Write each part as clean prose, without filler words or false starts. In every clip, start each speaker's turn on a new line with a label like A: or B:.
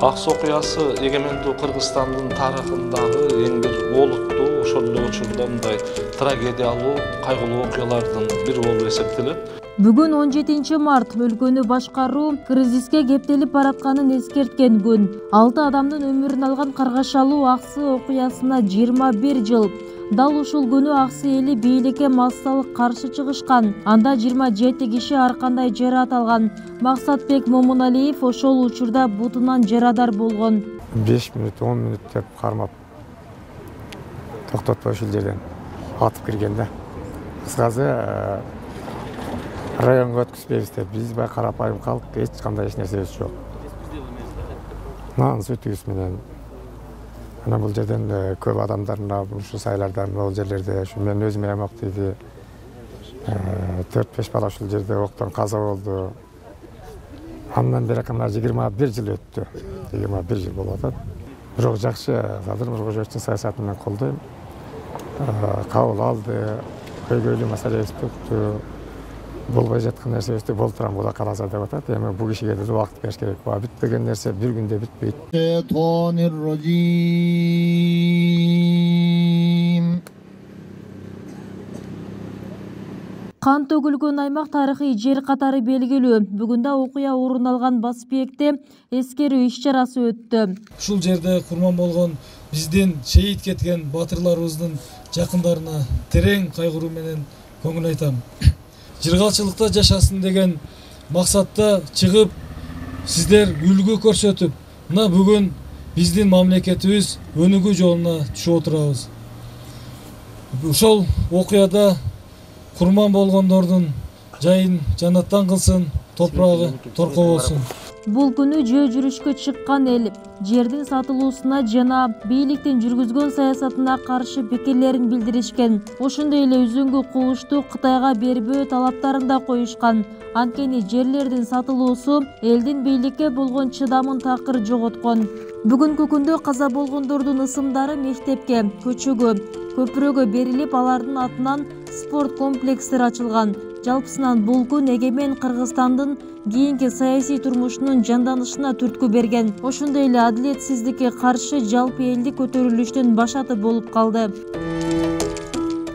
A: Аксы окуясы эгемендүү Кыргызстандын тарыхындагы эң бир олуттуу, ошол эле учурда мындай трагедиялуу, кайгылуу окуялардын бири болуп эсептелет.
B: Бүгүн 17 март өлкөнү башкаруу кризиске кептелип баратканын эскерткен күн. 6 адамдын өмүрүн алган каргашалуу Аксы окуясына 21 жыл. Дал ушул күнү Аксы эли бийликке массалык каршы чыгышкан. Анда 27 киши ар кандай жараат алган. Максатбек Момуналиев ошол учурда бутунан жарадар болгон.
C: 5 мүнөт, 10 мүнөт деп кармап токтотпой ушул жерден атып кирген да. Кыскасы районго өткүзбөйбүз деп биз бай карапайым калк, эч кандай нерсебиз жок. Нан сүтүбүз менен ана бул жерден көп адамдарына ушу сайлардан ол жерлерде мен өзүм ямак дейди 4-5 бала ушул жерде октон каза болду. Андан бери мына 21 жыл өттү. 21 жыл болуп атат. Бирок жакшы Садыр Нуркожоевичтин саясатын мен колдойм. Кабыл алды, көйгөйлүү маселебизди болбой жаткан нерсебизди болтурам Кудай кааласа деп атат. Эми бул кишиге да убакыт бериш керек. Бүтпөгөн нерсе бир күндө бүтпөйт.
B: Кан төгүлгөн аймак тарыхый жер катары белгилүү. Бүгүн да окуя орун алган Басбекте эскерүү иш-чарасы өттү.
D: Ушул жерде курман болгон биздин шейит кеткен батырларыбыздын жакындарына терең кайгыруу менен көңүл айтам. Жыргалчылыкта жашасын деген максатта чыгып, сиздер үлгү көрсөтүп, мына бүгүн биздин мамлекетибиз өнүгүү жолуна түшүп отурабыз. Ошол окуяда курман болгондордун жайын жаннаттан кылсын, топурагы торко болсун.
B: Бул күнү жөө жүрүшкө чыккан эл жердин сатылуусуна жана бийликтин жүргүзгөн саясатына каршы пикирлерин билдиришкен. Ошондой эле үзүңгү кулушту Кытайга бербөө талаптарын да коюшкан. Анткени жерлердин сатылуусу элдин бийликке болгон чыдамын такыр жоготкон. Бүгүнкү күндө каза болгондордун ысымдары мектепке, көчөгө, көпүрөгө берилип, алардын атынан спорт комплекстери ачылган. Жалпысынан бул күн эгемен Кыргызстандын кийинки саясий турмушунун жанданышына түрткү берген. Ошондой эле адилетсиздикке каршы жалпы элдик көтөрүлүштүн башаты болуп калды.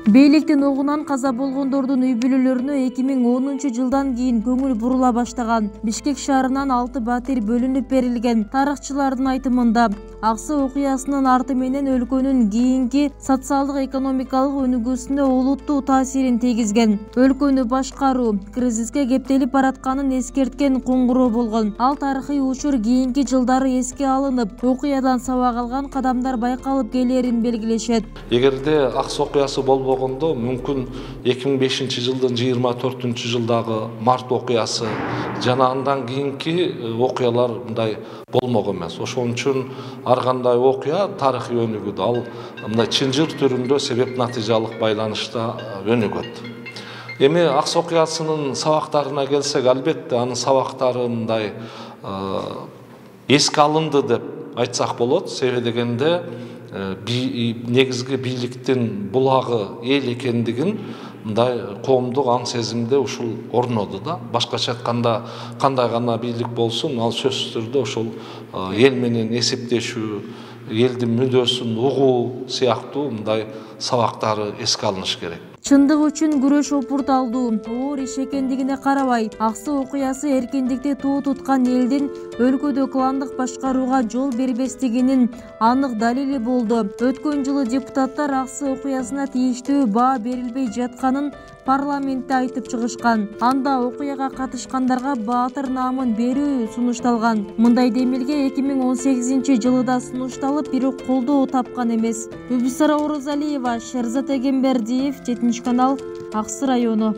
B: Бийликтин огунан каза болгондордун үй бүлөлөрүнө 2010 жылдан кийин көңүл бурула баштаган. Бишкек шаарынан 6 батир бөлүнүп берилген. Тарыхчылардын айтымында Аксы окуясынын арты менен өлкөнүн кийинки социалдык экономикалык өнүгүүсүнө олуттуу таасирин тийгизген. Өлкөнү башкаруу кризиске кептелип баратканын эскерткен коңгуроо болгон. Ал тарыхый учур кийинки жылдары эске алынып, окуядан сабак алган кадамдар байкалып келерин белгилешет.
A: Эгерде Аксы окуясы болбогондо мүмкүн 2005 жылдын 24 жылдагы март окуясы жана андан кийинки окуялар мындай болмок эмес. Ошон үчүн ар кандай окуя тарыхый өнүгүүдө, ал мындай чынжыр түрүндө себеп натыйжалык байланышта өнүгөт. Эми Аксы окуясынын сабактарына келсек, албетте анын сабактары мындай эске алынды деп айтсак болот. Себеби дегенде негизги бийликтин булагы эл экендигин мындай коомдук аң сезимде ушул орноду да. Башкача айтканда кандай гана бийлик болсун, ал сөзсүз түрдө ошол эл менен эсептешүү, элдин мүдөөсүн угуу сыяктуу мындай сабактары эске алыныш керек.
B: Чындык үчүн күрөш опурталдуу, оор иш экендигине карабай, Аксы окуясы эркиндикти туу туткан элдин өлкөдө кландык башкарууга жол бербестигинин анык далили болду. Өткөн жылы депутаттар Аксы окуясына тийиштүү баа берилбей жатканын парламентте айтып чыгышкан. Анда окуяга катышкандарга баатыр наамын берүү сунушталган. Мындай демилге 2018 жылы да сунушталып, бирок колдоо тапкан эмес. Бүбүсара Орозалиева, Шерзат Эгембердиев, 7 канал, Аксы району.